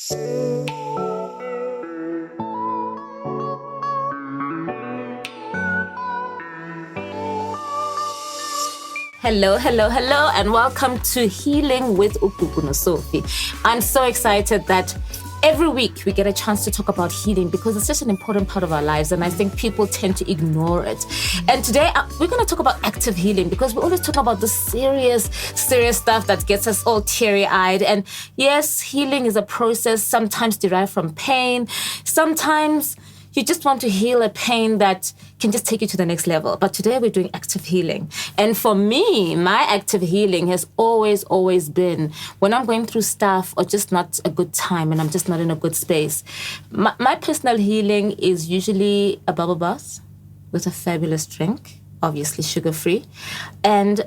Hello, hello, hello, and welcome to Healing with Gugu and Sophie. I'm so excited that every week we get a chance to talk about healing because it's such an important part of our lives, and I think people tend to ignore it. And today we're going to talk about active healing because we always talk about the serious stuff that gets us all teary-eyed. And yes, healing is a process sometimes derived from pain. Sometimes you just want to heal a pain that can just take you to the next level. But today we're doing active healing. And for me, my active healing has always been when I'm going through stuff or just not a good time and I'm just not in a good space. My personal healing is usually a bubble bath with a fabulous drink, obviously sugar-free. And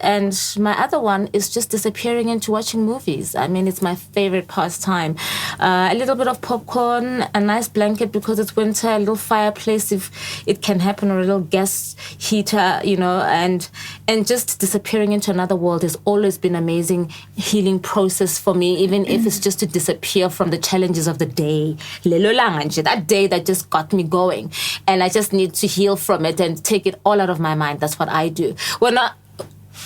my other one is just disappearing into watching movies. I mean, it's my favorite pastime. A little bit of popcorn, a nice blanket because it's winter, a little fireplace if it can happen, or a little gas heater, and just disappearing into another world has always been an amazing healing process for me, even if it's just to disappear from the challenges of the day. That day that just got me going. And I just need to heal from it and take it all out of my mind. That's what I do.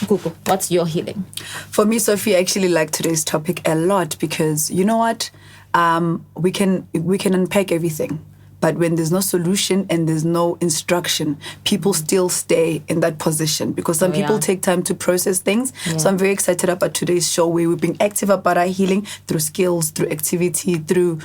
Gugu, what's your healing? For me, Sophie, I actually like today's topic a lot because you know what? We can unpack everything. But when there's no solution and there's no instruction, people still stay in that position because some people take time to process things. Yeah. So I'm very excited about today's show where we're being active about our healing through skills, through activity, through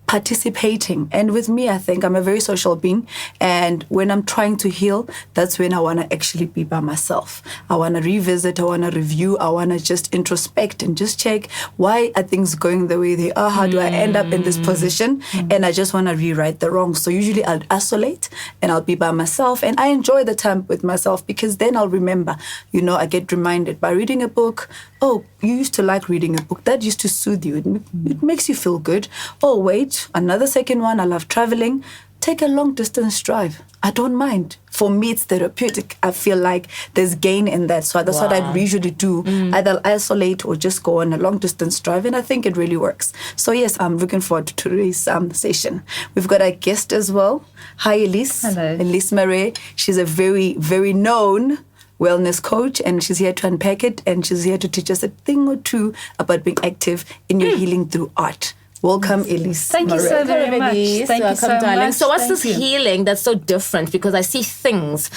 participating. And with me, I think I'm a very social being. And when I'm trying to heal, that's when I want to actually be by myself. I want to revisit, I want to review, I want to just introspect and just check why are things going the way they are? How do I end up in this position? And I just want to rewrite the wrongs. So usually I'll isolate and I'll be by myself. And I enjoy the time with myself because then I'll remember, I get reminded by reading a book. Oh, you used to like reading a book. That used to soothe you. It makes you feel good. Oh, wait, another second one. I love traveling. Take a long distance drive. I don't mind. For me, it's therapeutic. I feel like there's gain in that. So that's what I usually do. Either isolate or just go on a long distance drive. And I think it really works. So yes, I'm looking forward to today's session. We've got a guest as well. Hi, Elize. Hello. Elize Marais. She's a very, very known wellness coach, and she's here to unpack it, and she's here to teach us a thing or two about being active in your healing through art. Welcome, Elize. Thank you so very much. Thank you so darling. much. So what's this healing that's so different? Because I see things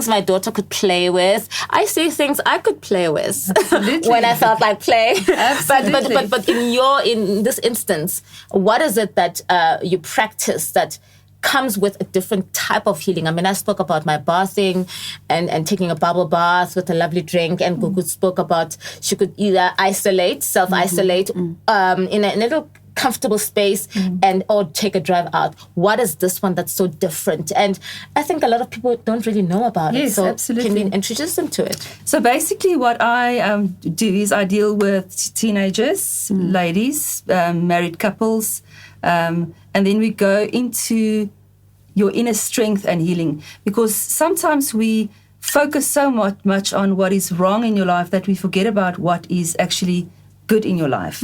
my daughter could play with. I see things I could play with when I felt like play. Absolutely. But in this instance, what is it that you practice that comes with a different type of healing? I mean, I spoke about my bathing and taking a bubble bath with a lovely drink, and Gugu spoke about she could either self-isolate in a little comfortable space or take a drive out. What is this one that's so different? And I think a lot of people don't really know about it. Yes, so absolutely. Can we introduce them to it? So basically what I do is I deal with teenagers, ladies, married couples, and then we go into your inner strength and healing, because sometimes we focus so much on what is wrong in your life that we forget about what is actually good in your life.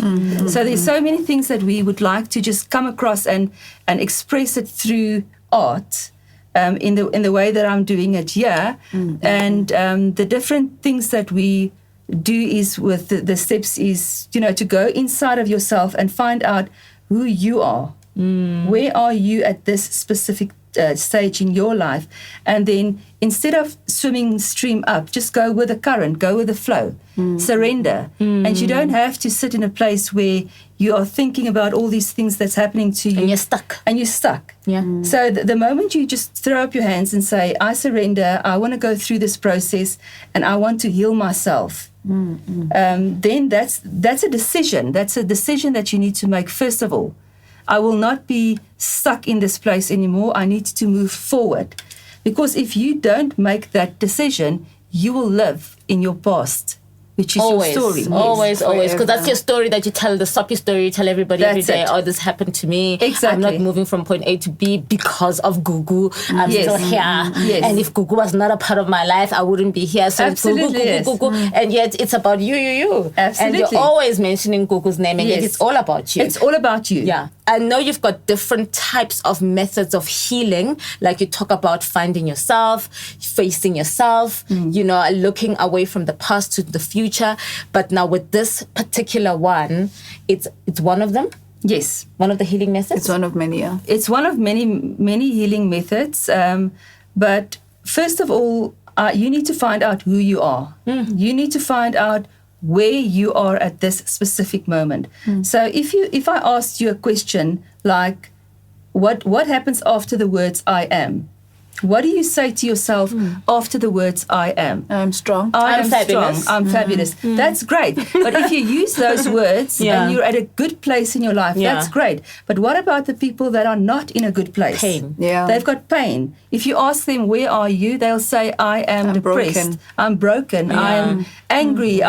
So there's so many things that we would like to just come across and express it through art, in the way that I'm doing it here. And the different things that we do is with the steps is, to go inside of yourself and find out who you are. Where are you at this specific stage in your life? And then instead of swimming stream up, just go with the current, go with the flow, surrender. And you don't have to sit in a place where you are thinking about all these things that's happening to you. And you're stuck. Yeah. So the moment you just throw up your hands and say, I surrender, I want to go through this process and I want to heal myself. Then that's a decision. That's a decision that you need to make first of all. I will not be stuck in this place anymore. I need to move forward. Because if you don't make that decision, you will live in your past. which is Always, your story. always, always. Because that's forever. your story that you tell, the Sophie story you tell everybody every That's day. it. Oh, this happened to me. Exactly. I'm not moving from point A to B because of Gugu. I'm Yes. still here. Yes. And if Gugu was not a part of my life, I wouldn't be here. So it's Gugu, Absolutely, Gugu, yes. Gugu. And yet it's about you. Absolutely. And you're always mentioning Gugu's name, and yet Yes. it's all about you. It's all about you. Yeah. I know you've got different types of methods of healing. Like you talk about finding yourself, facing yourself, looking away from the past to the future. But now with this particular one, it's one of them, Yes. one of the healing methods. It's one of many, yeah. It's one of many healing methods. But first of all, you need to find out who you are. You need to find out where you are at this specific moment. So if I asked you a question like, what happens after the words I am? What do you say to yourself after the words I am? I'm strong. I I'm am fabulous. strong. I'm fabulous. That's great. But if you use those words Yeah. and you're at a good place in your life, Yeah. that's great. But what about the people that are not in a good place? Pain. Yeah. They've got pain. If you ask them, where are you? They'll say, I am I'm depressed. broken. I'm broken. I'm angry.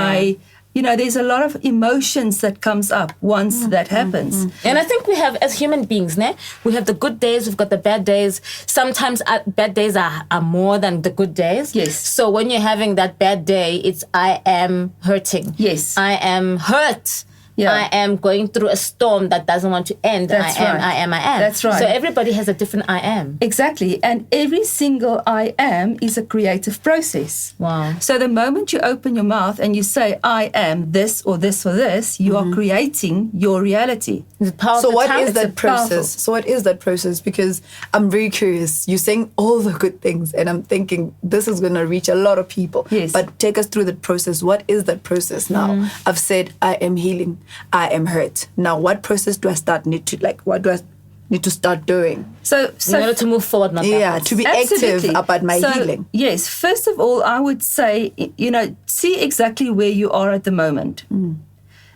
There's a lot of emotions that comes up once that happens. And I think we have, as human beings, we have the good days, we've got the bad days. Sometimes bad days are more than the good days. Yes. So when you're having that bad day, it's I am hurting. Yes. I am hurt. Yeah. I am going through a storm that doesn't want to end. That's I am, right. I am, I am. That's right. So everybody has a different I am. Exactly. And every single I am is a creative process. Wow. So the moment you open your mouth and you say, I am this or this or this, you are creating your reality. The power of So the what tongue. is that powerful. process? So what is that process? Because I'm very curious. You're saying all the good things, and I'm thinking this is going to reach a lot of people. Yes. But take us through that process. What is that process now? I've said I am healing. I am hurt. Now, what process do I what do I need to start doing? So in order to move forward, not Yeah, backwards. to be active Absolutely. about my So, healing. Yes, first of all, I would say, see exactly where you are at the moment.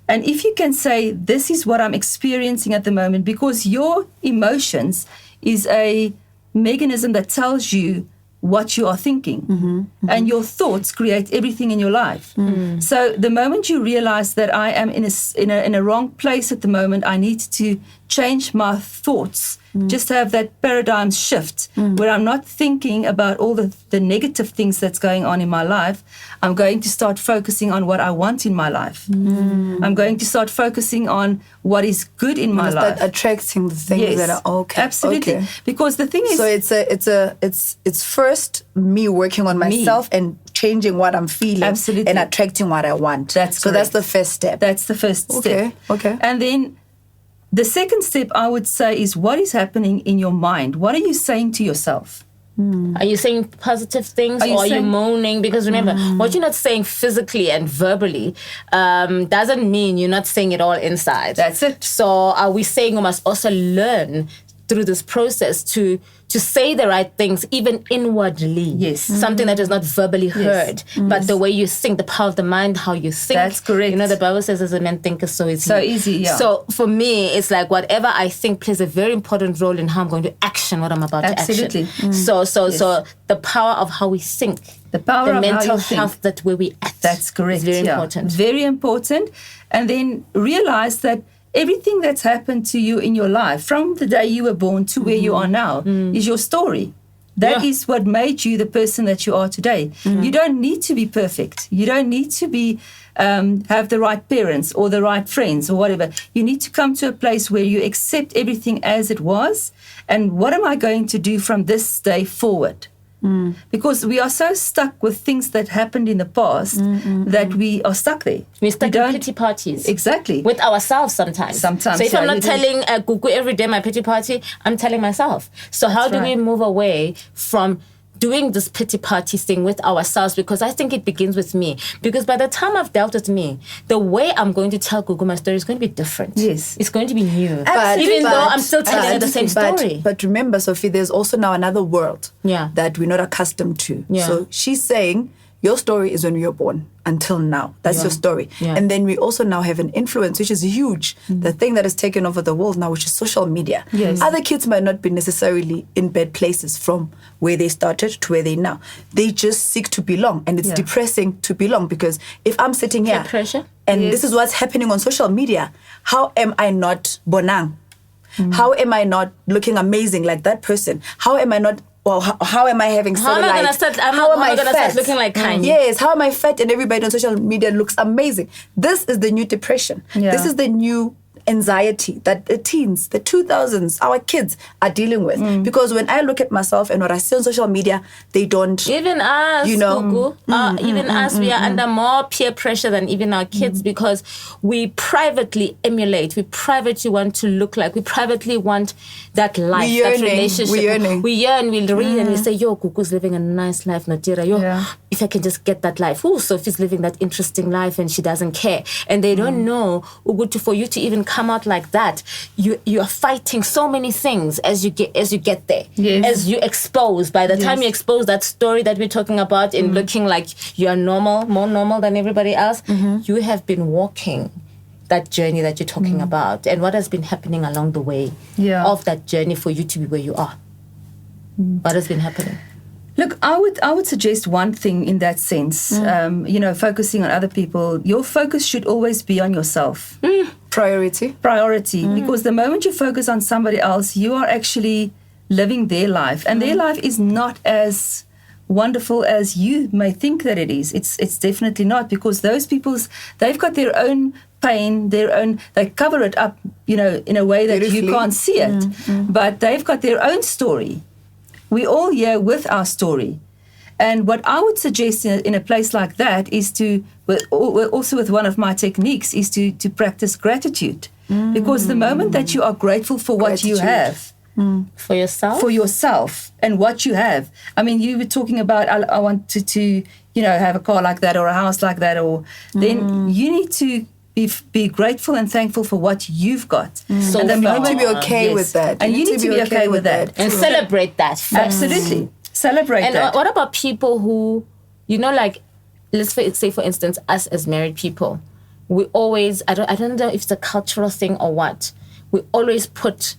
And if you can say, this is what I'm experiencing at the moment, because your emotions is a mechanism that tells you what you are thinking. And your thoughts create everything in your life. So the moment you realize that I am in a wrong place at the moment, I need to change my thoughts. Just have that paradigm shift where I'm not thinking about all the negative things that's going on in my life. I'm going to start focusing on what I want in my life. I'm going to start focusing on what is good in my Start life. attracting the things Yes, that are okay. absolutely. Okay. Because the thing is, So it's first me working on myself and changing what I'm feeling. Absolutely. And attracting what I want. That's so that's correct. the first step. that's the first step. Okay. And then the second step, I would say, is what is happening in your mind? What are you saying to yourself? Are you saying positive things Are you or are you saying- moaning? Because remember, what you're not saying physically and verbally doesn't mean you're not saying it all inside. That's it. So are we saying we must also learn through this process to say the right things, even inwardly? Yes. Something that is not verbally heard, but the way you think, the power of the mind, how you think. That's correct. You know, the Bible says, as a man thinketh, so is he. So easy, yeah. So for me, it's like whatever I think plays a very important role in how I'm going to action what I'm about Absolutely. to action. So the power of how we think, The power the of how mental you think. health that where we act. That's correct. Is very yeah. important. Very important. And then realize that everything that's happened to you in your life, from the day you were born to where you are now, is your story. That Yeah. is what made you the person that you are today. You don't need to be perfect. You don't need to be have the right parents or the right friends or whatever. You need to come to a place where you accept everything as it was. And what am I going to do from this day forward? Because we are so stuck with things that happened in the past that we are stuck there. We're stuck We in don't- pity parties. Exactly. With ourselves sometimes. Sometimes, So if yeah, I'm not you do. telling Gugu every day my pity party, I'm telling myself. So how do we right. move away from doing this pity party thing with ourselves? Because I think it begins with me. Because by the time I've dealt with me, the way I'm going to tell Gugu my story is going to be different. Yes. It's going to be new. But- Even though but- I'm still telling her the same story. But remember, Sophie, there's also now another world Yeah. that we're not accustomed to. Yeah. So she's saying your story is when you were born until now. That's your story. Yeah. And then we also now have an influence, which is huge. The thing that has taken over the world now, which is social media. Yes. Other kids might not be necessarily in bad places from where they started to where they now. They just seek to belong. And it's depressing to belong, because if I'm sitting here pressure. and this is what's happening on social media, how am I not bonang? How am I not looking amazing like that person? How am I not... Well, how am I having How am I gonna start? How am I gonna start looking like Kanye? Yes, how am I fat and everybody on social media looks amazing? This is the new depression. Yeah. This is the new anxiety that the teens, the 2000s, our kids are dealing with. Because when I look at myself and what I see on social media, they don't... Even us, You know. Gugu, even us, we are under more peer pressure than even our kids, because we privately emulate. We privately want to look like. We privately want that life, We that yearning. relationship. We yearning. We yearn. We read and we say, "Yo, Gugu's living a nice life, Natira. Yo, if I can just get that life. Oh, Sophie's living that interesting life, and she doesn't care." And they don't know, Ugutu, for you to even come out like that, you are fighting so many things as you get there. Yes. As you expose. By the time you expose that story that we're talking about in looking like you are normal, more normal than everybody else, you have been walking that journey that you're talking about, and what has been happening along the way of that journey for you to be where you are. What has been happening? Look, I would suggest one thing in that sense. Focusing on other people. Your focus should always be on yourself. Priority. Because the moment you focus on somebody else, you are actually living their life, and their life is not as wonderful as you may think that it is. It's definitely not, because those they've got their own pain, they cover it up, in a way that you can't see it, but they've got their own story. We all here with our story. And what I would suggest in a place like that is also with one of my techniques, is to practice gratitude. Because the moment that you are grateful for what you have, For yourself? for yourself and what you have. I mean, you were talking about, I want to have a car like that or a house like that, or then you need to be grateful and thankful for what you've got. So And then you far. need to be okay with that. And you need to be okay with that. And celebrate that first. Absolutely. Celebrate And that. what about people who, like, let's say, for instance, us as married people, we always, I don't know if it's a cultural thing or what, we always put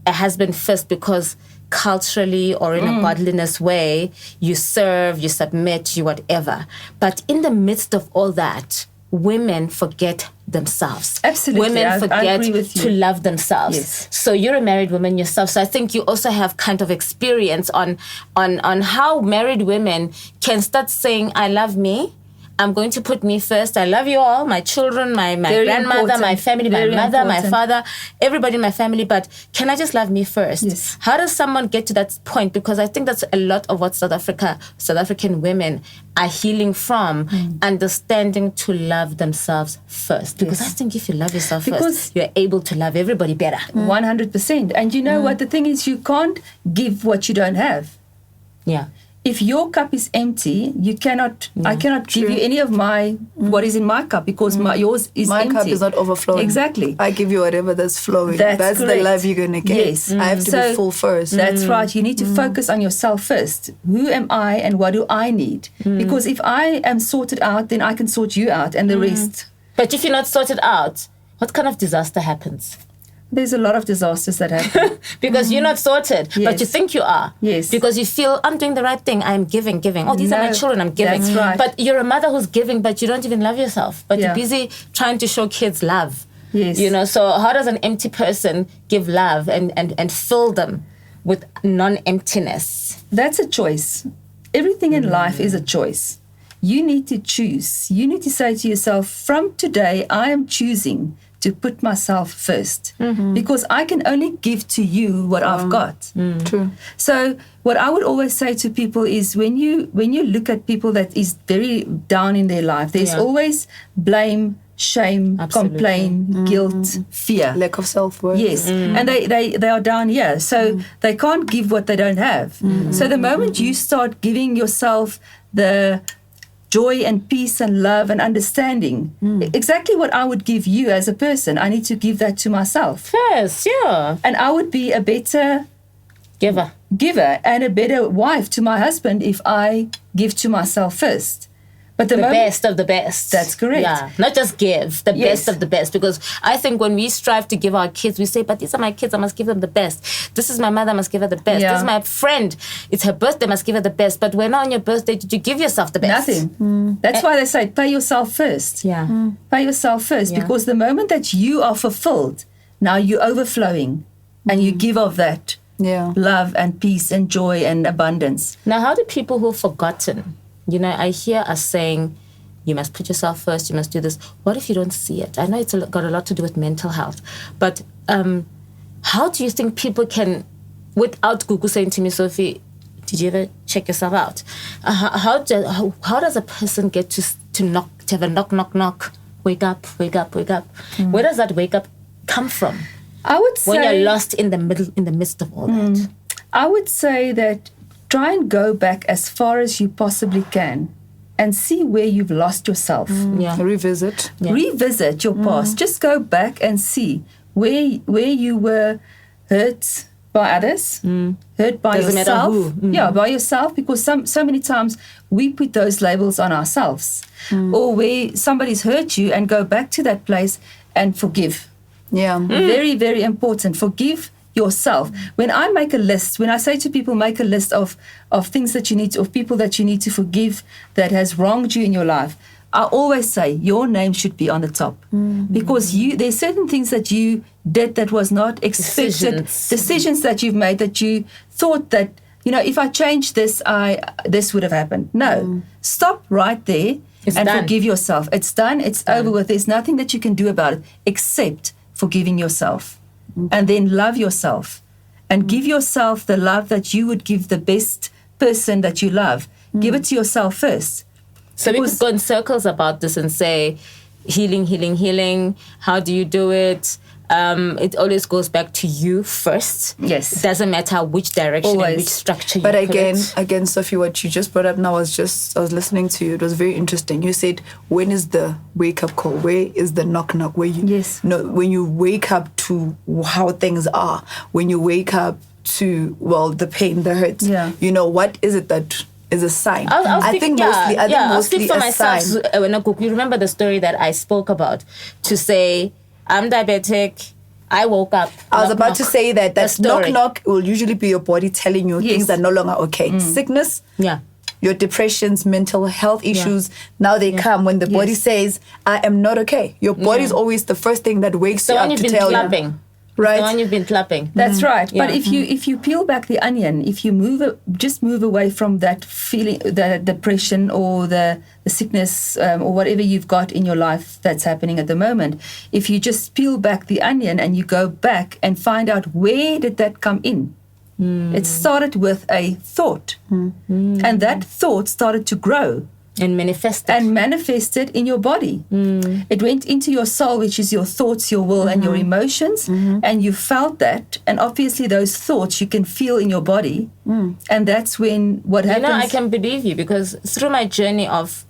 a husband first because culturally or in a godliness way, you serve, you submit, you whatever. But in the midst of all that, women forget themselves. Absolutely. Women I forget agree with you. to love themselves. Yes. So you're a married woman yourself. So I think you also have kind of experience on how married women can start saying, I love me. I'm going to put me first. I love you all, my children, my Very grandmother, important. my family, Very my mother, my important. father, everybody in my family. But can I just love me first? Yes. How does someone get to that point? Because I think that's a lot of what South African women are healing from, understanding to love themselves first. Because I think if you love yourself first, you're able to love everybody better. 100%. And you know what? The thing is, you can't give what you don't have. Yeah. If your cup is empty, you cannot. I cannot give you any of what is in my cup, because yours is My empty. cup is not overflowing. Exactly. I give you whatever that's flowing. That's the correct. love you're going to get. Yes. I have to be full first. That's right. You need to focus on yourself first. Who am I and what do I need? Because if I am sorted out, then I can sort you out and the rest. But if you're not sorted out, what kind of disaster happens? There's a lot of disasters that happen. Because you're not sorted, but Yes. you think you are. Yes. Because you feel, I'm doing the right thing. I'm giving. Oh, these are my No, children. I'm giving. that's right. But you're a mother who's giving, but you don't even love yourself. But Yeah. you're busy trying to show kids love. Yes. So how does an empty person give love and fill them with non-emptiness? That's a choice. Everything in life is a choice. You need to choose. You need to say to yourself, from today, I am choosing to put myself first, because I can only give to you what I've got. True. So what I would always say to people is, when you look at people that is very down in their life, there's always blame, shame, Absolutely. complain, guilt, fear. Lack of self-worth. Yes, and they are down here, so they can't give what they don't have. So the moment you start giving yourself the joy and peace and love and understanding, exactly what I would give you as a person, I need to give that to myself. Yes, yeah. And I would be a better Giver. giver and a better wife to my husband if I give to myself first. But the best of the best. That's correct. Yeah, not just give, the Yes. best of the best. Because I think when we strive to give our kids, we say, but these are my kids, I must give them the best. This is my mother, I must give her the best. Yeah. This is my friend, it's her birthday, I must give her the best. But when on your birthday, did you give yourself the best? Nothing. That's why they say pay yourself first. Yeah. Pay yourself first, Yeah. because the moment that you are fulfilled, now you're overflowing and you give of that Yeah. love and peace and joy and abundance. Now, how do people who've forgotten, I hear us saying, you must put yourself first, you must do this. What if you don't see it? I know it's got a lot to do with mental health, but how do you think people can, without Gugu saying to me, Sophie, did you ever check yourself out? How does a person get to have a knock, wake up? Where does that wake up come from? I would say When you're lost in the midst of all that. I would say that try and go back as far as you possibly can and see where you've lost yourself. Yeah. Revisit. Yeah. Revisit your past. Just go back and see where you were hurt by others, hurt by Doesn't matter yourself. who. Yeah, by yourself, because so many times we put those labels on ourselves. Or where somebody's hurt you, and go back to that place and forgive. Yeah. Very, very important. Forgive yourself. When I make a list, when I say to people, make a list of things that you need to, of people that you need to forgive that has wronged you in your life, I always say your name should be on the top. Because there's certain things that you did that was not expected, decisions that you've made that you thought that, if I changed this, this would have happened. No. Stop right there and done. forgive yourself. It's done. It's over with. There's nothing that you can do about it except forgiving yourself. And then love yourself and give yourself the love that you would give the best person that you love. Give it to yourself first. So we could go in circles about this and say, healing. How do you do it? It always goes back to you first. Yes. It doesn't matter which direction Always. and which structure But you put again, it. Sophie, what you just brought up now I was listening to you. It was very interesting. You said, when is the wake up call? Where is the knock? Where you Yes. when you wake up to how things are, when you wake up to the pain, the hurt. Yeah. What is it that is a sign? I think mostly speak for a myself. sign. When you remember the story that I spoke about, to say, I'm diabetic, I woke up. I was knock, about knock. to say that story. knock will usually be your body telling you Yes. things are no longer okay. Sickness, Yeah. your depressions, mental health issues, now they come when the body Yes. says, I am not okay. Your body is always the first thing that wakes The you one up you've to been tell clapping. you. Right? The one you've been clapping. That's right. But Yeah. if you peel back the onion, if you just move away from that feeling, the depression or the sickness or whatever you've got in your life that's happening at the moment, if you just peel back the onion and you go back and find out where did that come in. It started with a thought, and that thought started to grow And manifest it. and manifested in your body. It went into your soul, which is your thoughts, your will, and your emotions, and you felt that. And obviously, those thoughts you can feel in your body, and that's when what happens. I can believe you, because through my journey of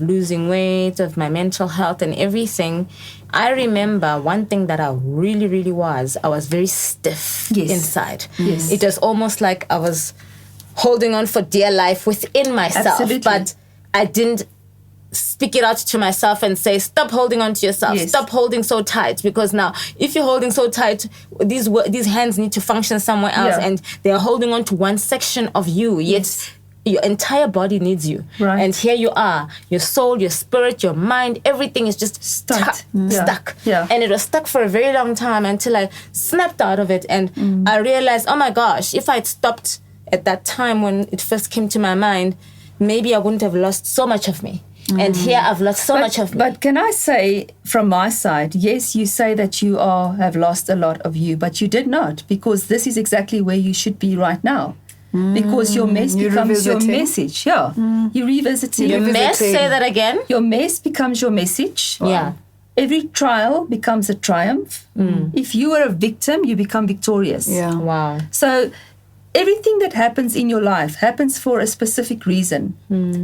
losing weight, of my mental health and everything, I remember one thing that I really, really I was very stiff Yes. inside. Yes. It was almost like I was holding on for dear life within myself. Absolutely. But I didn't speak it out to myself and say, stop holding on to yourself. Yes. Stop holding so tight. Because now, if you're holding so tight, these hands need to function somewhere else. Yeah. And they're holding on to one section of you. Yet your entire body needs you. Right. And here you are. Your soul, your spirit, your mind, everything is just Stuck. stuck. Yeah. And it was stuck for a very long time until I snapped out of it. And I realized, oh my gosh, if I'd stopped at that time when it first came to my mind, maybe I wouldn't have lost so much of me. And here I've lost so much of me. But can I say from my side, yes, you say that you have lost a lot of you, but you did not, because this is exactly where you should be right now. Because your mess You're becomes your revisiting. message. Yeah. You're revisiting. Your mess, revisiting. say that again. Your mess becomes your message. Yeah. Every trial becomes a triumph. If you are a victim, you become victorious. Yeah. Wow. So everything that happens in your life happens for a specific reason.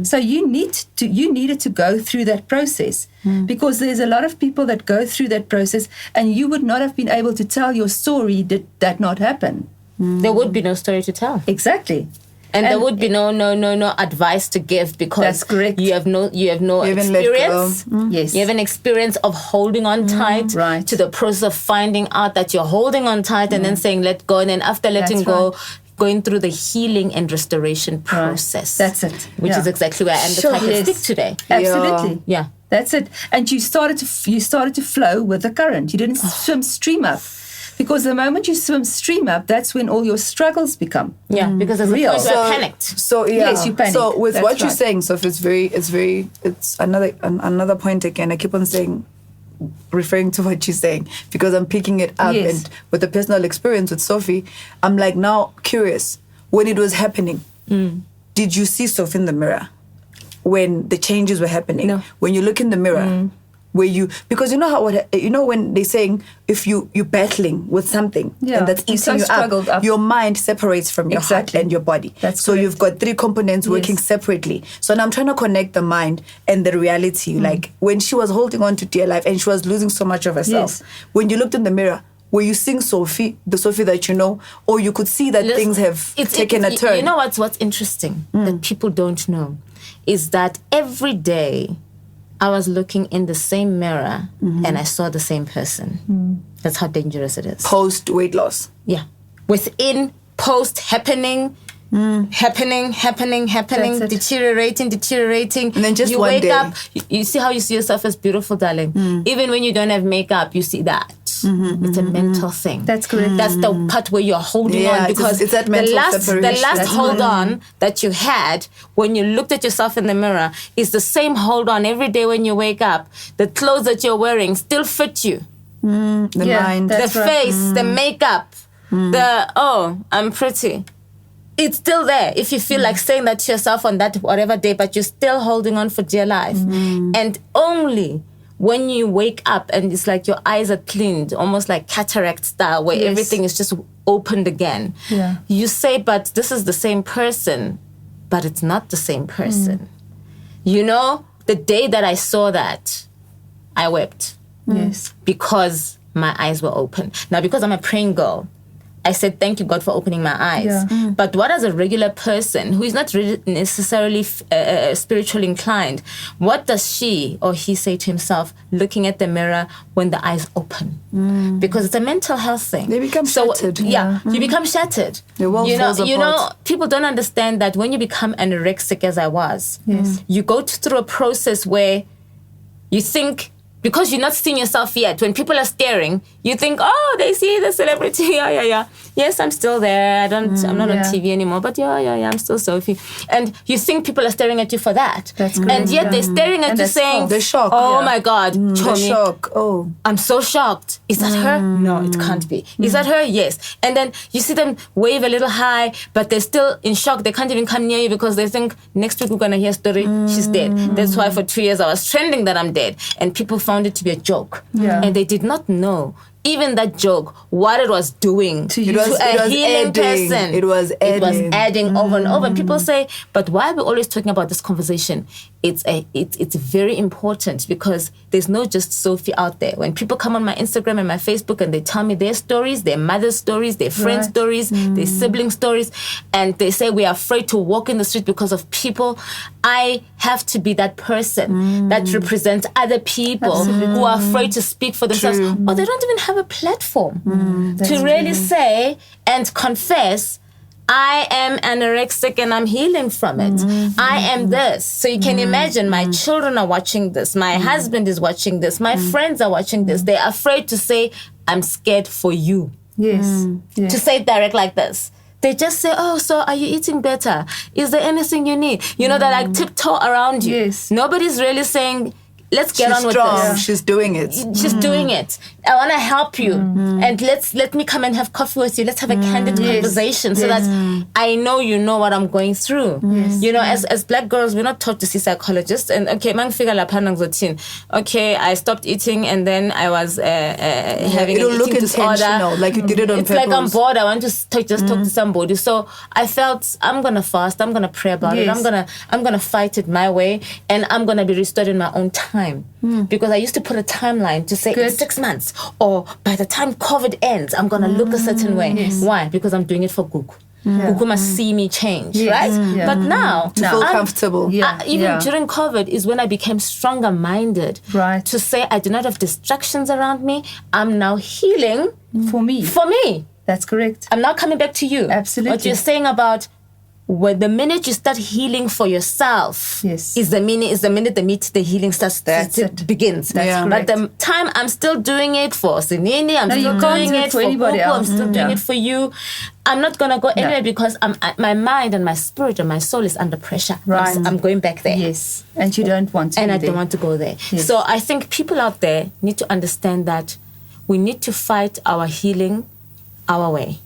So you needed to go through that process, because there's a lot of people that go through that process, and you would not have been able to tell your story did that not happen. There would be no story to tell. Exactly. And there would be no advice to give because That's correct. you have no haven't let go. experience. Yes. You have an experience of holding on tight right. to the process of finding out that you're holding on tight and then saying let go, and then after letting That's go, right. going through the healing and restoration process. That's it. Which is exactly where I am the type to speak today. Absolutely. Yeah. That's it. And you started to flow with the current. You didn't swim stream up. Because the moment you swim stream up, that's when all your struggles become. Yeah, because there's real. a point where I panicked. So Yes, you panic. So with That's what you're right. saying, Sophie, it's another point again. I keep on referring to what you're saying because I'm picking it up, Yes. and with the personal experience with Sophie, I'm like now curious. When it was happening, did you see Sophie in the mirror when the changes were happening? No. When you look in the mirror. Where you, because you know how when they're saying if you're battling with something and that's you're so eating you struggled up. your mind separates from your heart Exactly. and your body. That's so correct. you've got three components working Yes. separately. So now I'm trying to connect the mind and the reality. Like when she was holding on to dear life and she was losing so much of herself. Yes. When you looked in the mirror, were you seeing Sophie, the Sophie that you know, or you could see that things have taken a turn? You know what's interesting that people don't know is that every day I was looking in the same mirror and I saw the same person. That's how dangerous it is. Post weight loss. Yeah. Within, post, happening, happening, That's it. deteriorating. And then just you one wake day. up, you see how you see yourself as beautiful, darling. Even when you don't have makeup, you see that. It's a mental thing. That's correct. That's the part where you're holding Yeah, on because it's that the mental last separation. hold That's on that you had when you looked at yourself in the mirror is the same hold on every day when you wake up. The clothes that you're wearing still fit you. The mind. That's The right. face, the makeup, I'm pretty. It's still there if you feel like saying that to yourself on that whatever day, but you're still holding on for dear life. And only when you wake up and it's like your eyes are cleaned, almost like cataract style, where Yes. everything is just opened again. Yeah. You say, but this is the same person, but it's not the same person. You know, the day that I saw that, I wept Yes. because my eyes were open. Now, because I'm a praying girl, I said, thank you, God, for opening my eyes. Yeah. But what as a regular person who is not really necessarily spiritually inclined, what does she or he say to himself looking at the mirror when the eyes open? Because it's a mental health thing. They become shattered. Yeah, you become shattered. The world falls You know, apart. people don't understand that when you become anorexic, as I was, you go through a process where you think, because you're not seeing yourself yet, when people are staring, you think, oh, they see the celebrity. Yeah. Yes, I'm still there. I'm not on TV anymore, but yeah, I'm still Sophie. And you think people are staring at you for that. That's correct. And yet they're staring at And you that's saying, false. The shock. oh Yeah. my God, The Chomi, shock. Oh. I'm so shocked. Is that her? No, it can't be. Is that her? Yes. And then you see them wave a little high, but they're still in shock. They can't even come near you because they think next week we're going to hear a story. She's dead. That's why for 2 years I was trending that I'm dead. And people found it to be a joke. Yeah. And they did not know, even that joke, what it was doing to you. a It was healing adding. person. It was adding. Over and over. And people say, but why are we always talking about this conversation? It's very important because there's no just Sophie out there. When people come on my Instagram and my Facebook and they tell me their stories, their mother's stories, their friends' Right. stories, their sibling stories, and they say we are afraid to walk in the street because of people, I have to be that person that represents other people who are afraid to speak for themselves, or they don't even have a platform to really say and confess, I am anorexic and I'm healing from it. I am this. So you can imagine my children are watching this. My husband is watching this. My friends are watching this. They're afraid to say, I'm scared for you. Yes. Yes. To say it direct like this. They just say, oh, so are you eating better? Is there anything you need? You know, they like tiptoe around you. Yes. Nobody's really saying, let's get She's on with strong. this. She's doing it. She's doing it. I want to help you, and let me come and have coffee with you. Let's have a candid conversation so that I know you know what I'm going through. You know, as black girls, we're not taught to see psychologists. And okay, okay, I stopped eating, and then I was having It'll an look eating disorder. intentional, like you did it on It's purpose. like I'm bored. I want to just talk to somebody. So I felt I'm gonna fast. I'm gonna pray about it. Yes. I'm gonna fight it my way, and I'm gonna be restored in my own time. Because I used to put a timeline to say in 6 months, or by the time COVID ends, I'm gonna look a certain way. Why? Because I'm doing it for Gugu. Gugu must see me change, right? Yeah. But now, To feel comfortable. even during COVID is when I became stronger minded. Right. To say I do not have distractions around me. I'm now healing For me. for me. That's correct. I'm now coming back to you. Absolutely. What you're saying about when the minute you start healing for yourself Yes. is the minute the healing starts begins. That's But correct. the time I'm still doing it for Sinini, I'm still you can't doing do it it for for anybody Gugu, I'm else. still doing it for you. I'm not gonna go anywhere because my mind and my spirit and my soul is under pressure. Right. I'm going back there. Yes. And you don't want to And be I there. don't want to go there. Yes. So I think people out there need to understand that we need to fight our healing our way.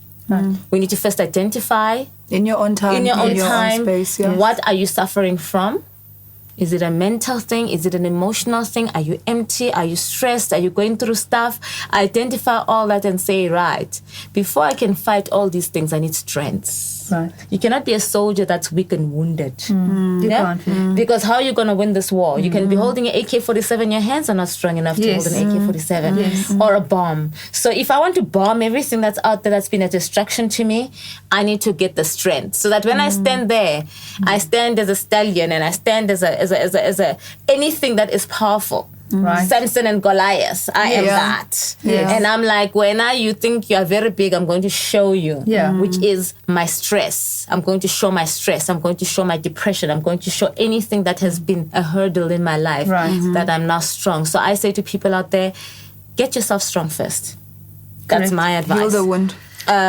We need to first identify In your own time. in your own time space. Yeah. what are you suffering from. Is it a mental thing? Is it an emotional thing? Are you empty? Are you stressed? Are you going through stuff? Identify all that and say, right, before I can fight all these things, I need strength. Right. You cannot be a soldier that's weak and wounded. You can't be. Because how are you going to win this war? You can be holding an AK-47, your hands are not strong enough to Yes. hold an AK-47 or a bomb. So if I want to bomb everything that's out there that's been a distraction to me, I need to get the strength so that when I stand there, I stand as a stallion and I stand as a anything that is powerful. Right. Samson and Goliath. I am Yeah. that. Yes. And I'm like, when you think you are very big, I'm going to show you, which is my stress. I'm going to show my stress. I'm going to show my depression. I'm going to show anything that has been a hurdle in my life that I'm now strong. So I say to people out there, get yourself strong first. That's Correct. my advice. Heal the wound.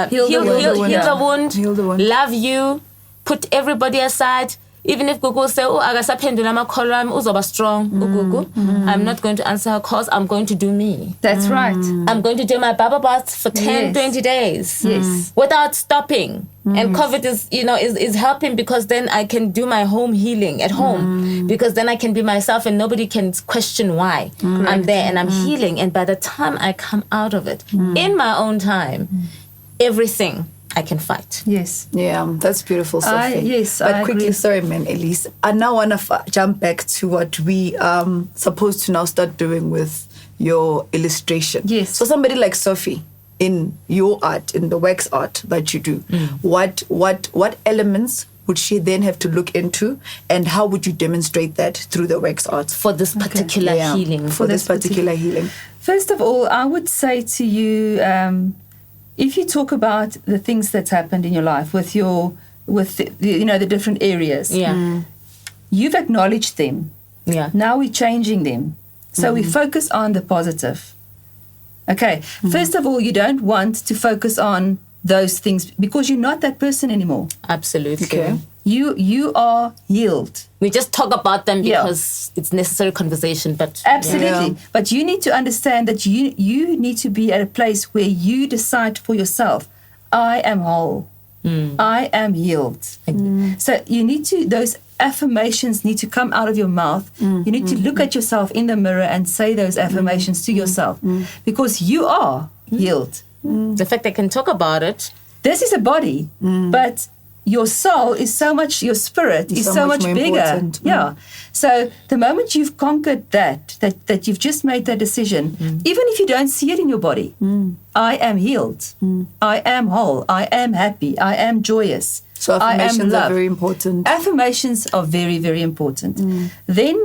Heal the wound. Heal the wound. Love you. Put everybody aside. Even if Gugu say, oh, agasaphendula amakholwa ami uzoba strong, uGugu, I'm not going to answer her calls. I'm going to do me. That's right. I'm going to do my Baba baths for 10, Yes. 20 days. Yes. Without stopping. And COVID is helping because then I can do my home healing at home. Because then I can be myself and nobody can question why. I'm there and I'm healing. And by the time I come out of it, in my own time, everything I can fight. Yes. Yeah, that's beautiful, Sophie. Yes, but I quickly, agree. sorry, man, Elize. I now want to jump back to what we supposed to now start doing with your illustration. Yes. So somebody like Sophie, in your art, in the wax art that you do, what elements would she then have to look into, and how would you demonstrate that through the wax art? For this particular healing. For this particular healing. First of all, I would say to you, if you talk about the things that's happened in your life with the different areas, you've acknowledged them. Yeah. Now we're changing them. So we focus on the positive. Okay. First of all, you don't want to focus on those things because you're not that person anymore. Absolutely. Okay. You are healed. We just talk about them Yeah. because it's necessary conversation, but Absolutely. Yeah. But you need to understand that you need to be at a place where you decide for yourself, I am whole. I am healed. So you need to, those affirmations need to come out of your mouth. You need to look at yourself in the mirror and say those affirmations to yourself because you are healed. the fact I can talk about it, This is a body, but your soul is so much, your spirit is so much more bigger. important. Yeah. So the moment you've conquered that you've just made that decision, even if you don't see it in your body, I am healed. I am whole. I am happy. I am joyous. So I am affirmations are loved. very important. Affirmations are very, very important. Then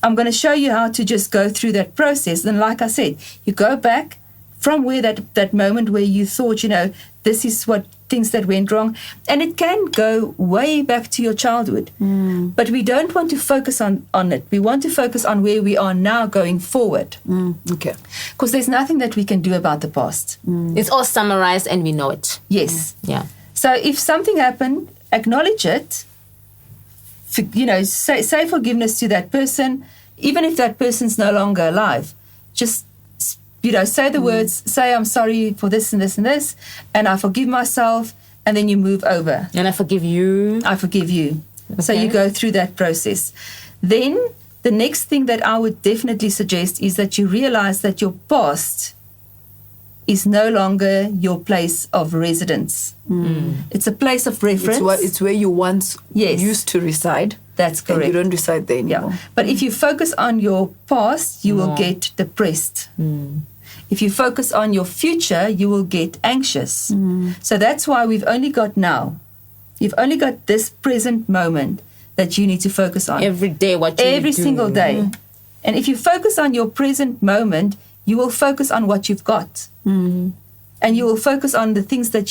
I'm going to show you how to just go through that process. And like I said, you go back from where that moment where you thought, this is what things that went wrong. And it can go way back to your childhood. But we don't want to focus on it. We want to focus on where we are now going forward. Okay. Because there's nothing that we can do about the past. it's all summarized and we know it. Yes. Yeah. So if something happened, acknowledge it. Say forgiveness to that person, even if that person's no longer alive. Just say the words. Say I'm sorry for this and this and this, and I forgive myself. And then you move over. And I forgive you. I forgive you. So Okay. you go through that process. Then the next thing that I would definitely suggest is that you realize that your past is no longer your place of residence. It's a place of reference. It's where you once Yes. used to reside. That's And correct. you don't reside there anymore. Yeah. But if you focus on your past, you will More. get depressed. If you focus on your future, you will get anxious. So that's why we've only got now. You've only got this present moment that you need to focus on. Every day, what you Every do. single day. And if you focus on your present moment, you will focus on what you've got. And you will focus on the things that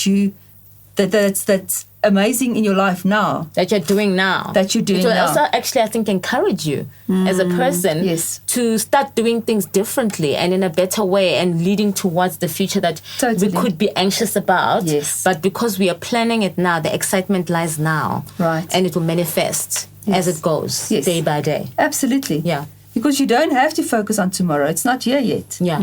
that's amazing in your life now. That you're doing now. That you're doing It will now. also actually, I think, encourage you as a person Yes. to start doing things differently and in a better way and leading towards the future that Totally. we could be anxious about. Yes. But because we are planning it now, the excitement lies now. Right. And it will manifest as it goes, Yes. day by day. Absolutely. Yeah. Because you don't have to focus on tomorrow. It's not here yet. Yeah.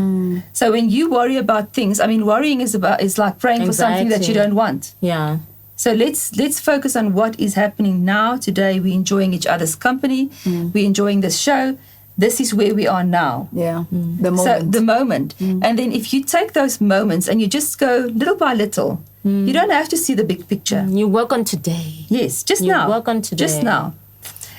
So when you worry about things, I mean, worrying is like praying for something that you Anxiety. don't want. Yeah. So let's focus on what is happening now. Today, we're enjoying each other's company. We're enjoying this show. This is where we are now. Yeah. The moment. So the moment. And then if you take those moments and you just go little by little, you don't have to see the big picture. You work on today. Yes, just You now. work on today. Just now.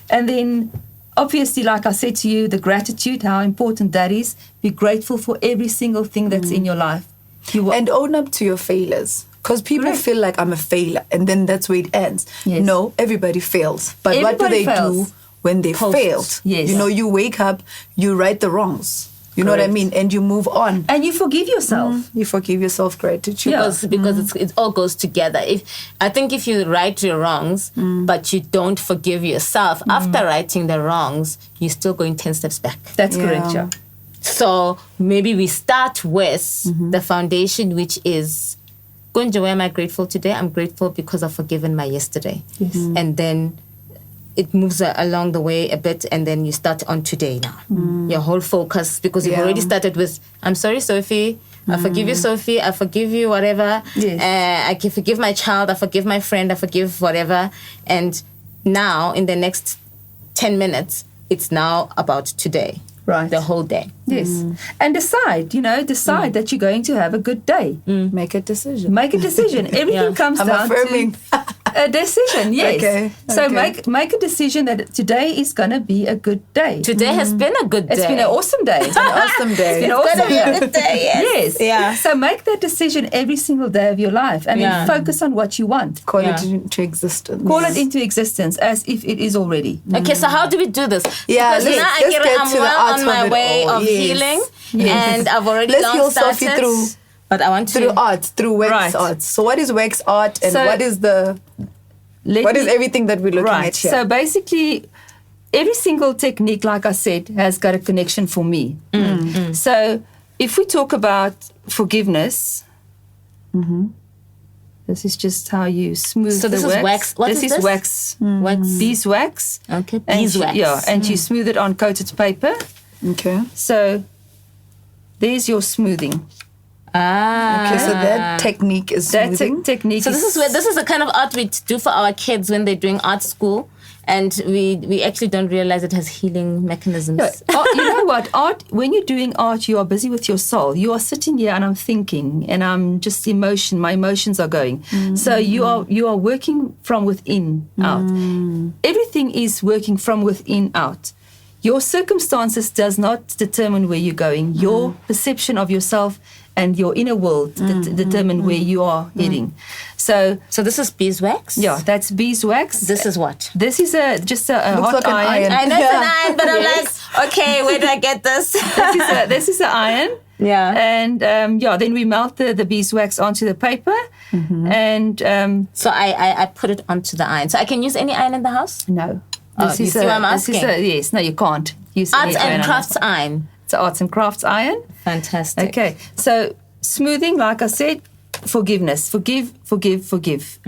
And then, obviously, like I said to you, the gratitude, how important that is. Be grateful for every single thing that's in your life. And own up to your failures. Because people Correct. feel like I'm a failure and then that's where it ends. Yes. No, everybody fails. But what do Everybody they fails. do when they Post. failed? Yes. You know, you wake up, you right the wrongs. You know what I Correct. mean? And you move on. And you forgive yourself. You forgive yourself gratitude. Yeah. Because it all goes together. I think if you right your wrongs, but you don't forgive yourself after righting the wrongs, you're still going 10 steps back. That's Yeah. correct, yeah. So maybe we start with the foundation, which is, Gunja, why am I grateful today? I'm grateful because I've forgiven my yesterday. Yes. And then it moves along the way a bit, and then you start on today now. Your whole focus, because you've Yeah. already started with, I'm sorry, Sophie. I forgive you, Sophie. I forgive you, whatever. Yes. I can forgive my child. I forgive my friend. I forgive whatever. And now, in the next 10 minutes, it's now about today. Right. The whole day. Yes. And decide that you're going to have a good day. Make a decision. Make a decision. Everything comes I'm down affirming. to a decision, yes. Okay, So okay. make a decision that today is going to be a good day. Today has been a good day. It's been an awesome day. An awesome day. It's been an awesome be a day. good day, yes. Yes. Yeah. So make that decision every single day of your life and Yeah. then focus on what you want. Call Yeah. it into existence. Call it into existence as if it is already. Okay, so how do we do this? Yeah, Because let's- now let's get I'm to the well art on of my it way all. of Yes. healing, Yes. and I've already Let's long heal started. Sophie through But I want to through art, through wax Right. art. So what is wax art and So- what is everything that we're looking at here? So basically, every single technique, like I said, has got a connection for me. So if we talk about forgiveness, this is just how you smooth So this the is wax. What this is is this? wax. wax. Beeswax. Okay, And beeswax. Yeah, and you smooth it on coated paper. Okay. So there's your smoothing. Ah. Okay, so that technique is That's smoothing. a technique. So this is the kind of art we do for our kids when they're doing art school, and we actually don't realize it has healing mechanisms. Yeah. You know what? Art, when you're doing art, you are busy with your soul. You are sitting here and I'm thinking and I'm just my emotions are going. So you are working from within out. Everything is working from within out. Your circumstances does not determine where you're going. Your perception of yourself and your inner world determine where you are heading. So this is beeswax. yeah, that's beeswax. This is what? This is just a Looks hot like an iron. I know it's an Yeah. iron, but I'm Yes. like, okay, where do I get this? This is an iron. Yeah. And then we melt the beeswax onto the paper. And So I put it onto the iron. So I can use any iron in the house? no. Oh, you see what I'm asking? Yes, no, you can't use Arts any iron and on crafts it. iron. It's an arts and crafts iron. Fantastic. Okay. So smoothing, like I said, forgiveness. Forgive.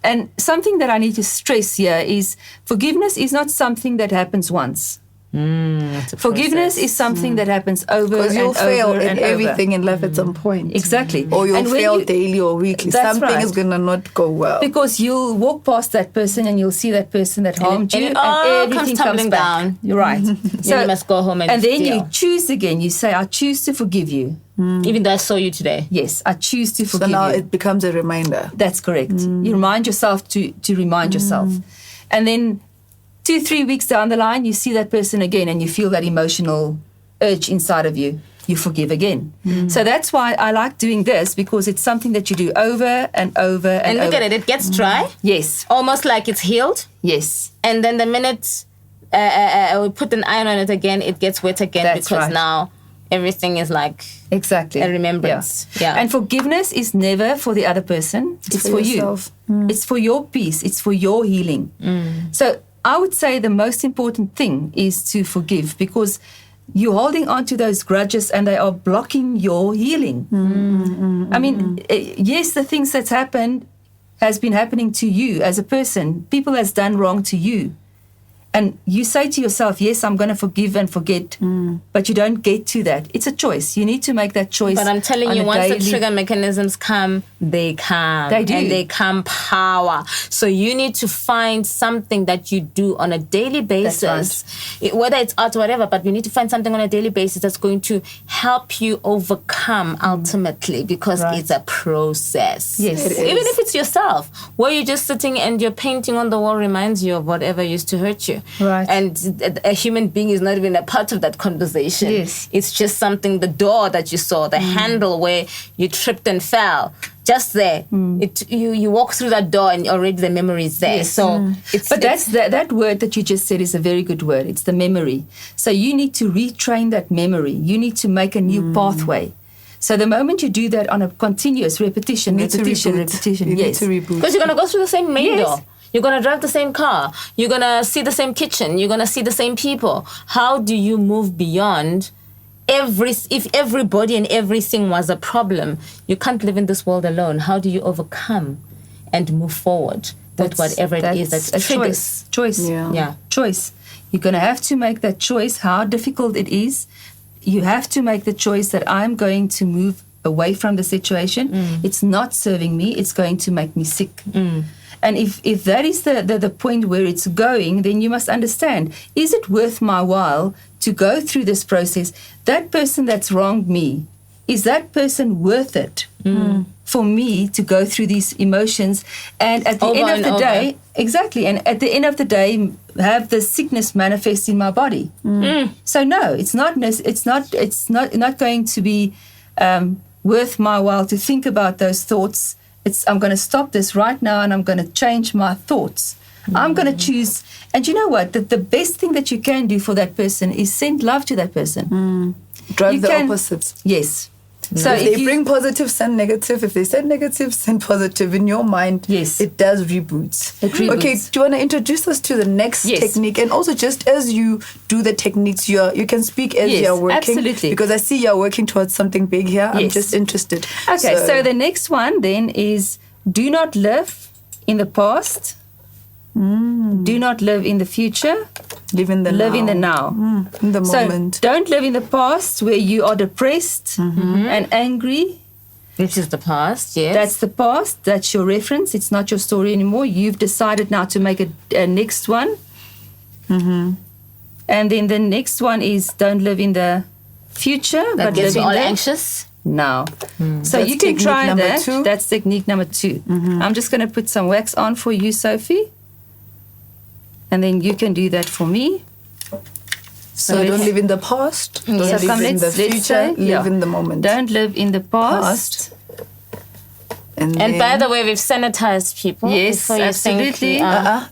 And something that I need to stress here is forgiveness is not something that happens once. It's a Forgiveness process. is something that happens over Because and you'll over fail in and over. everything in life at some point. Exactly. Or you'll And when fail you- daily or weekly. That's Something right. is going to not go well. Because you'll walk past that person and you'll see that person that harmed and you, it and all everything comes tumbling back. down. You're right. Then you must go home and then deal. you choose again. You say, "I choose to forgive you." Even though I saw you today. Yes, I choose to So forgive now you. it becomes a reminder. That's correct. You remind yourself to remind yourself, and then 2-3 weeks down the line, you see that person again, and you feel that emotional urge inside of you. you forgive again. So that's why I like doing this, because it's something that you do over and over and And look over. at it gets dry, Yes, almost like it's healed. yes. And then the minute we put an iron on it again, it gets wet again, That's because right. now everything is like Exactly. a remembrance. Yeah. And forgiveness is never for the other person. It's for you. yourself. It's for your peace. It's for your healing. So I would say the most important thing is to forgive, because you're holding on to those grudges and they are blocking your healing. I mean, yes, the things that's happened has been happening to you as a person. People has done wrong to you. And you say to yourself, yes, I'm going to forgive and forget, but you don't get to that. It's a choice. You need to make that choice. But I'm telling on you, a once the daily- trigger mechanisms come, they come. They do. And they come power. So you need to find something that you do on a daily basis, whether it's art or whatever, but you need to find something on a daily basis that's going to help you overcome ultimately, because Right. it's a process. Yes. It Even is. if it's yourself, where you're just sitting and your painting on the wall reminds you of whatever used to hurt you. Right. And a human being is not even a part of that conversation. Yes. It's just something, the door that you saw, the handle where you tripped and fell, just there. You walk through that door and already the memory is there. Yes. So it's But that word that you just said is a very good word. It's the memory. So you need to retrain that memory. You need to make a new pathway. So the moment you do that on a continuous repetition, You need to reboot. You need yes. to reboot. because you're going to go through the same main Yes. door. You're going to drive the same car. You're going to see the same kitchen. You're going to see the same people. How do you move beyond if everybody and everything was a problem? You can't live in this world alone. How do you overcome and move forward with whatever it is that's that a triggers? choice. Yeah. Yeah. Choice. You're going to have to make that choice, how difficult it is. You have to make the choice that I'm going to move away from the situation. It's not serving me. It's going to make me sick. And if that is the point where it's going, then you must understand, is it worth my while to go through this process? That person that's wronged me, is that person worth it for me to go through these emotions? And at the Over end of and the over. day, exactly, and at the end of the day, have the sickness manifest in my body. So no, it's not going to be worth my while to think about those thoughts. I'm going to stop this right now and I'm going to change my thoughts. I'm going to choose. And you know what? The best thing that you can do for that person is send love to that person. Drive You the can- opposites. Yes. So if they bring positive, send negative. If they send negative, send positive. In your mind, Yes. it does reboots. It reboots. Okay, do you want to introduce us to the next Yes. technique? And also, just as you do the techniques, you can speak as Yes, you're working. absolutely. Because I see you're working towards something big here. I'm Yes. just interested. Okay, so the next one then is do not live in the past. Do not live in the future. live in the Live in the now. in the So moment. don't live in the past where you are depressed and angry. Which is the past, yes. That's the past. That's your reference. It's not your story anymore. You've decided now to make a next one. And then the next one is don't live in the future, that but gets live you in all the anxious. now. So That's you can technique try number that. 2. That's technique number 2. I'm just going to put some wax on for you, Sophie. And then you can do that for me. So let's- don't live in the past. Don't So live come, in the let's future. say, Live yeah. in the moment. Don't live in the past. And And by then- the way, we've sanitized people. Yes, before you think, absolutely.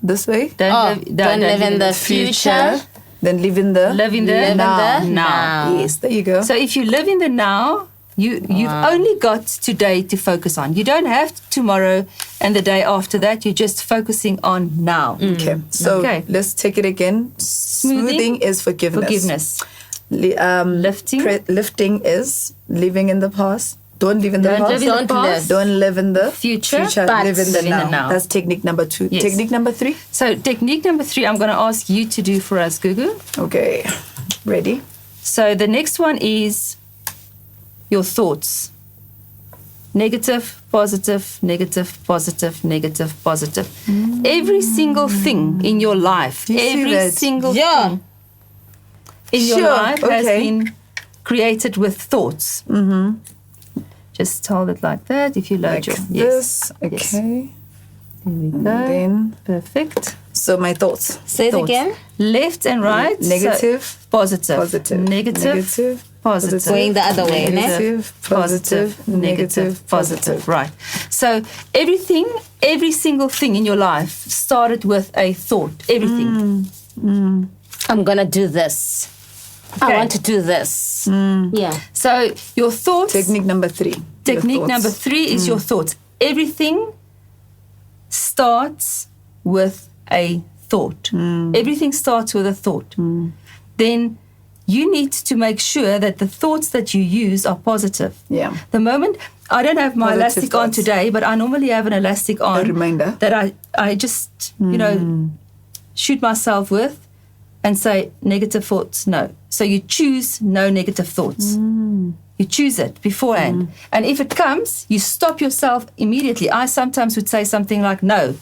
this way. don't live in the future. Then live in the Live in the Live in now. the now. Yes, there you go. So if you live in the now, you've only got today to focus on. You don't have tomorrow and the day after that. You're just focusing on now. Okay, so Okay. let's take it again. Smoothing is forgiveness. Forgiveness. Lifting. Lifting is living in the past. Don't live in the Don't past. live in the Don't past. live. Don't live in the Future, but live in the live in the now. now. That's technique number 2. Yes. Technique number 3. So technique number 3, I'm going to ask you to do for us, Gugu. Okay, ready? So the next one is your thoughts. Negative, positive, negative, positive, negative, positive. Every single thing in your life, You see every that? single Yeah. thing in your Sure, life has okay. been created with thoughts. Just hold it like that. If you load Like your this. Yes. Okay. There we go. And then, Perfect. so my thoughts. Say it Thoughts. again. Left and right. Negative, So positive. positive. Negative. Negative, positive. Going the other way, ne? Negative, positive, negative, positive. Right. So every single thing in your life started with a thought. Everything. I'm gonna do this. I Okay. want to do this. Yeah. So your thoughts. Technique number 3. Technique Your number thoughts. 3 is your thoughts. Everything starts with a thought. Everything starts with a thought. Then you need to make sure that the thoughts that you use are positive. Yeah. The moment I don't have my Positive elastic on thoughts. today, but I normally have an elastic on. A reminder. That I just, shoot myself with and say negative thoughts, no. So you choose no negative thoughts. You choose it beforehand. And if it comes, you stop yourself immediately. I sometimes would say something like no.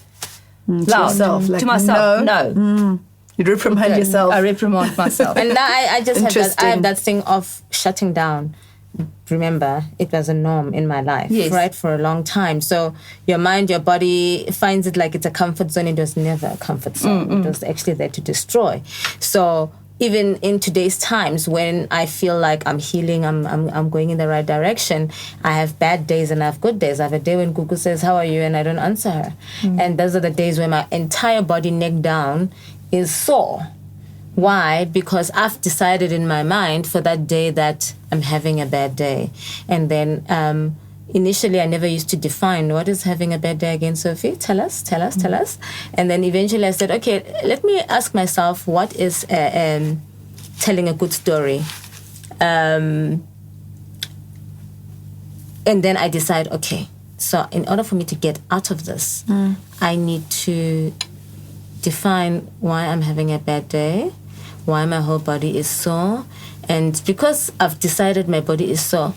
Loud. yourself, like, to myself, no. no. You reprimand yourself. I reprimand myself. And now I just have that. I Interesting. have that thing of shutting down. Remember, it was a norm in my life, Yes. right, for a long time. So your mind, your body finds it like it's a comfort zone. It was never a comfort zone. It was actually there to destroy. So even in today's times, when I feel like I'm healing, I'm going in the right direction, I have bad days and I have good days. I have a day when Gugu says, "How are you?" and I don't answer her. And those are the days when my entire body, neck down, is sore. Why? Because I've decided in my mind for that day that I'm having a bad day. And then initially I never used to define what is having a bad day again, Sophie? Tell us. And then eventually I said, okay, let me ask myself, what is telling a good story? And then I decide, okay, so in order for me to get out of this, I need to define why I'm having a bad day, why my whole body is sore. And because I've decided my body is sore,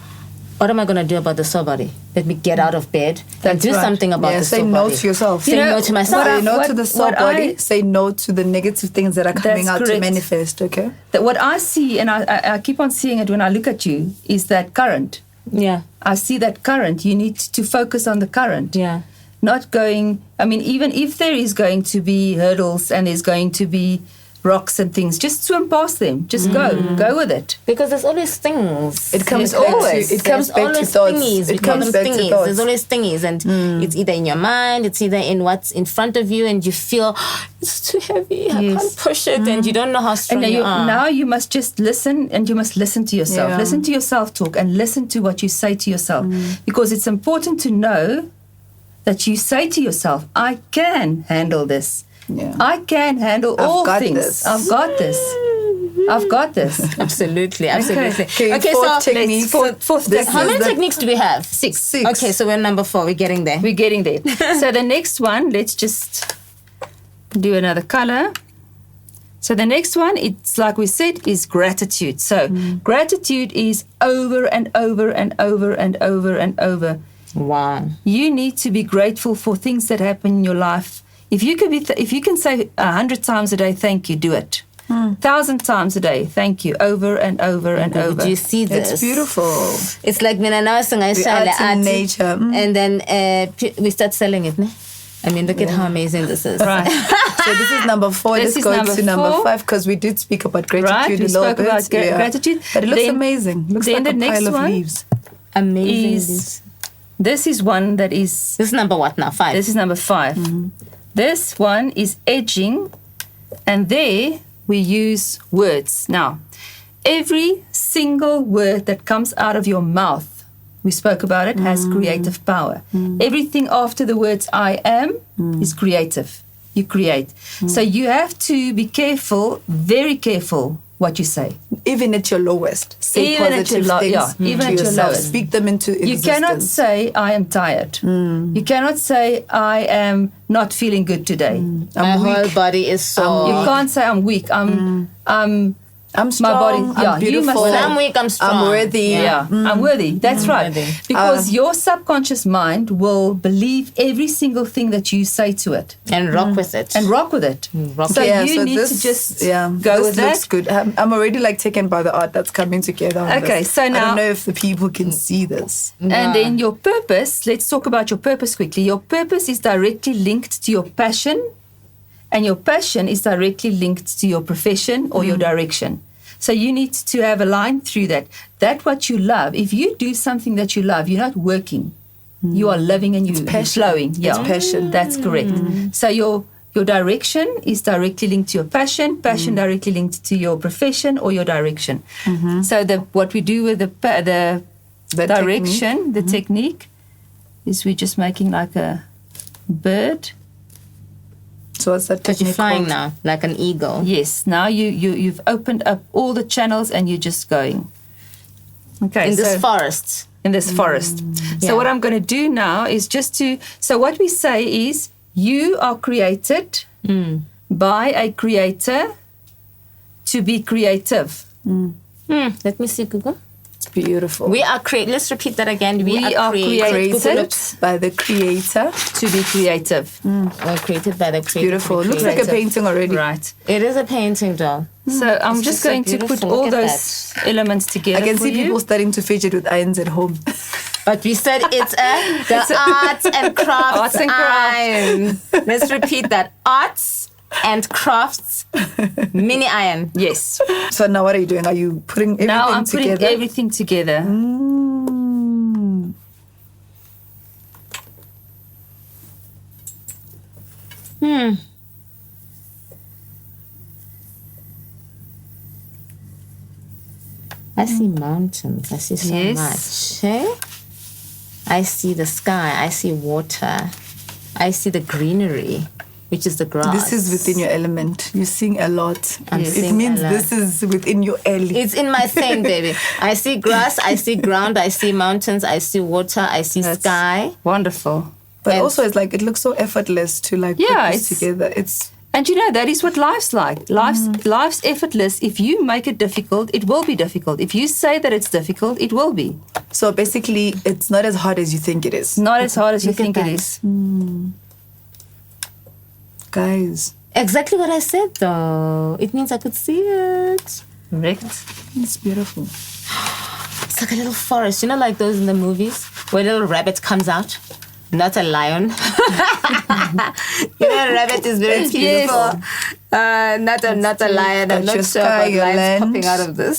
what am I going to do about the sore body? Let me get out of bed and That's do right. something about the say sore no body. to yourself. Say no to myself. Say no to the sore what body. I- Say no to the negative things that are coming That's out to correct. manifest, okay? That what I see, and I keep on seeing it when I look at you, is that current. Yeah. I see that current. You need to focus on the current. Yeah. Not going, I mean, even if there is going to be hurdles and there's going to be rocks and things, just swim past them. Just go with it. Because there's always things. It comes There's back always- to, it comes There's back to always thoughts. thingies. We It call comes them back to thingies. thoughts. There's always thingies, and it's either in your mind, it's either in what's in front of you, and you feel it's too heavy. I Yes. can't push it, and you don't know how strong And you are. now you must just listen, and you must listen to yourself. Yeah. Listen to your self-talk and listen to what you say to yourself. Because it's important to know that you say to yourself, I can handle this. Yeah. I can handle I've all got things. this. I've got this. I've got this. Absolutely. Okay, Okay, fourth so technique. Fourth This how is many the- techniques do we have? Six. Okay, so we're number 4. We're getting there. We're getting there. So the next one, let's just do another color. So the next one, it's like we said, is gratitude. So gratitude is over and over and over and over and over. Wow. You need to be grateful for things that happen in your life. If you can if you can say 100 times a day, thank you, do it. 1,000 times a day, thank you, over and over and over. Do you see this? It's beautiful. It's like when I know The art in nature. and then we start selling it. Ne? I mean, look at how amazing this is. Right. So this is number 4. This Let's is go number to number 4. 5 because we did speak about gratitude Right, we a little spoke bit. about gratitude. But it looks Then- amazing. Looks then like the a next pile of one leaves. Amazing. Is this is one that is This is number what now? 5. This is number 5. This one is edging, and there we use words. Now, every single word that comes out of your mouth, we spoke about it, has creative power. Everything after the words I am is creative. You create. So you have to be careful, very careful, what you say. Even at your lowest, say Even at your positive things even to at your yourself. lowest. Speak them into existence. You cannot say I am tired. You cannot say I am not feeling good today. My whole body is sore. You can't say I'm weak. I'm strong. body- I'm yeah, you beautiful. must When say- I'm weak, I'm strong. I'm worthy. Yeah, I'm worthy. That's right. worthy. Because your subconscious mind will believe every single thing that you say to it And rock with it. and rock with it. rock So Yeah, you so need this, to just yeah, go this with looks that. good. I'm already like taken by the art that's coming together. on Okay, this. so I now- don't know if the people can see this. And then your purpose, let's talk about your purpose quickly. Your purpose is directly linked to your passion, and your passion is directly linked to your profession or your direction. So you need to have a line through that. That what you love. If you do something that you love, you're not working. You are living and you're flowing. Yeah. It's passion. That's correct. So your direction is directly linked to your passion. Passion directly linked to your profession or your direction. So what we do with the direction, the technique, is we're just making like a bird. So what's that But you're technique flying called? now, like an eagle. Yes. Now you've opened up all the channels and you're just going. Okay. In this forest. In this forest. Yeah. So what I'm going to do now is so what we say is you are created by a creator to be creative. Let me see, Google. It's beautiful. We are created. Let's repeat that again. We are created by the creator. to be creative. We're created by the creator. Beautiful. Looks like a painting already. Right. It is a painting, doll. So I'm It's just so going to put beautiful. all Look at those elements together. I can for see you. people starting to fidget with irons at home. But we said it's the arts and crafts Arts and crafts. iron. Let's repeat that. Arts and crafts mini iron. Yes. So now what are you doing? Are you putting everything Now I'm putting together? everything together. I see mountains. I see so Yes. much. Eh? I see the sky. I see water. I see the greenery, which is the grass. This is within your element. You sing a lot. I'm It singing means a lot. this is within your alley. It's in my thing, baby. I see grass. I see ground. I see mountains. I see water. I see That's sky. Wonderful. But and- also, it's like it looks so effortless to like Yeah, put this it's- together. It's And you know, that is what life's like. Life's effortless. If you make it difficult, it will be difficult. If you say that it's difficult, it will be. so basically it's not as hard as you think it is. Not as hard as you Look at think it that. is. Guys, Exactly what I said, though. It means I could see it. Correct. it's beautiful. It's like a little forest. You know, like those in the movies where a little rabbit comes out? Not a lion. You know, a rabbit is very peaceful. Not a lion. I'm Got your not sure sky, about your lions land. popping out of this.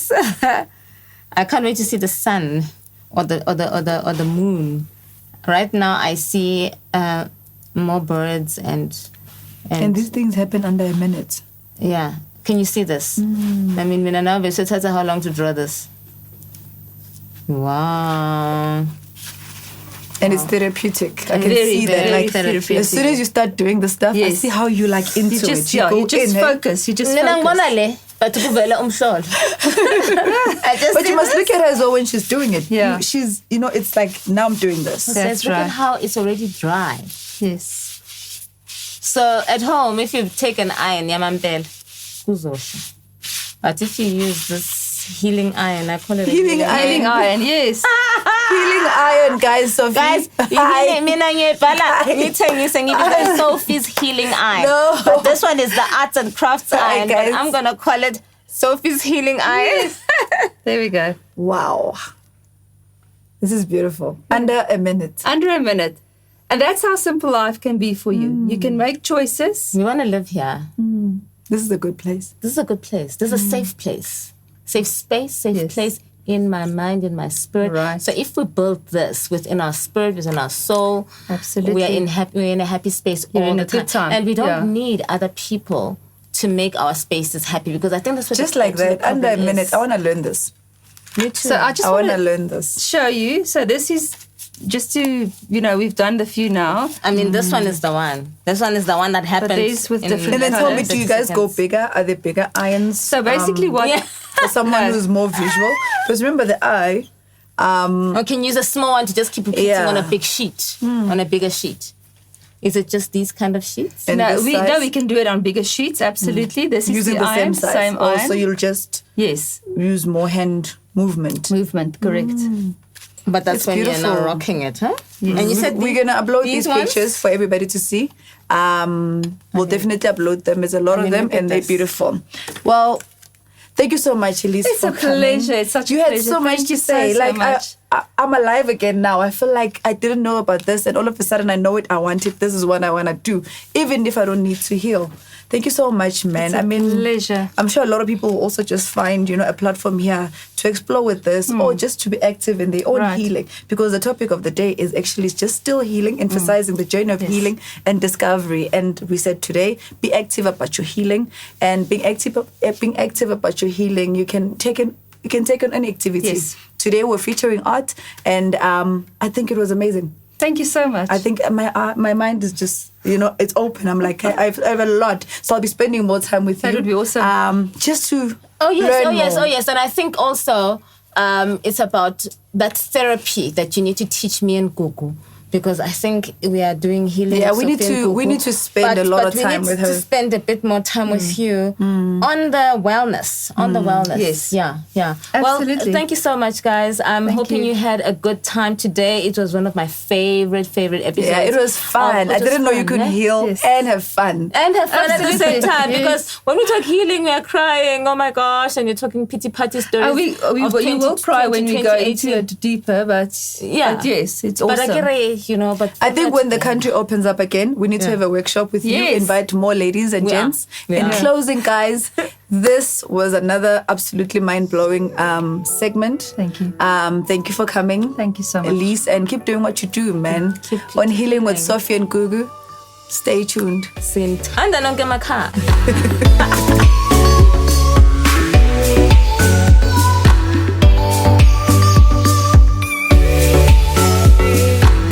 I can't wait to see the sun or the moon. Right now, I see more birds and And these things happen under a minute. yeah. Can you see this? I mean, when I know how long to draw this. Wow. And it's therapeutic. I can Very, see that. very Like therapeutic. as soon as you start doing the stuff, I Yes. see how you like into You just, it. You go you just in, focus. You just Mina focus. ngibona le, but kuvela umhlolo. I just But see you must this. look at her as well when she's doing it. Yeah. She's, it's like, now I'm doing this. That's Look at right. how it's already dry. Yes. So at home, if you take an iron, yamampela, kuzosha. But if you use this healing iron, I call it a Healing Healing iron, yes. Healing iron, guys. Sophie. Guys, mina ngiyibhala ngithengise ngibiza Sophie's healing iron. No. But this one is the arts and crafts Hi, iron. But guys. I'm gonna call it Sophie's healing iron. There we go. Wow. This is beautiful. Under a minute. Under a minute. And that's how simple life can be for you. You can make choices. We want to live here. This is a good place. This is a good place. This is a safe place. Safe space, safe Yes. place in my mind, in my spirit. Right. So if we build this within our spirit, within our soul, Absolutely. we're in a happy space You're all in the a good time. And we don't Yeah. need other people to make our spaces happy, because I think that's what Just the- like that. the Under a problem minute. is. I want to learn this. Me too. So I just I want want to to learn this. show you. So this is just to, we've done the few now. I mean, this one is the one. This one is the one that happens. these with different And then tell me, colours. do you guys go bigger? Are there bigger irons? So basically what... Yeah. For someone No. who's more visual. Because remember the eye, Or can use a small one to just keep repeating Yeah. on a big sheet, on a bigger sheet. Is it just these kind of sheets? and No, this we size, can do it on bigger sheets, absolutely. This is using the iron, same size. Same iron. So you'll just Yes, use more hand movement. movement, correct. But that's It's when you're beautiful. now rocking it, huh? And you said We're going to upload these ones? pictures for everybody to see. We'll definitely upload them. There's a lot of them look at and they're this. beautiful. Well, thank you so much, Elize. It's for a pleasure. coming. It's such a You had pleasure. so much Thank to you say. so Like much. I'm alive again now. I feel like I didn't know about this, and all of a sudden I know it. I want it. This is what I want to do, even if I don't need to heal. Thank you so much, man. It's a pleasure. I'm sure a lot of people will also just find, a platform here to explore with this, or just to be active in their own healing. Because the topic of the day is actually just still healing, emphasizing the journey of healing and discovery. And we said today, be active about your healing, and being active about your healing, you can take on any activity. Yes. Today we're featuring art, and I think it was amazing. Thank you so much. I think my mind is just, it's open. I'm like, I have a lot. So I'll be spending more time with you. That would be awesome. Just to learn Oh yes. more. And I think also it's about that therapy that you need to teach me and Gugu. Because I think we are doing healing. Yeah, with we need Sophie and to Gugu, spend a lot of time with her. We need to spend a bit more time with you on the wellness. Yes. Yeah. Absolutely. Well, thank you so much, guys. I'm hoping you had a good time today. It was one of my favorite episodes. Yeah, it was fun. I didn't know you could heal and have fun. And have fun at the same time. Yes. Because when we talk healing, we are crying. Oh my gosh. And you're talking pity party stories. You will cry when we go into it deeper, but yes, it's awesome. But I think when the country opens up again, we need to have a workshop with you, invite more ladies and gents. In closing, guys, this was another absolutely mind-blowing segment. Thank you. Thank you for coming. Thank you so much. Elize, and keep doing what you do, man. On Healing with Sophie and Gugu. Stay tuned. Sintanda nonke emakhaya.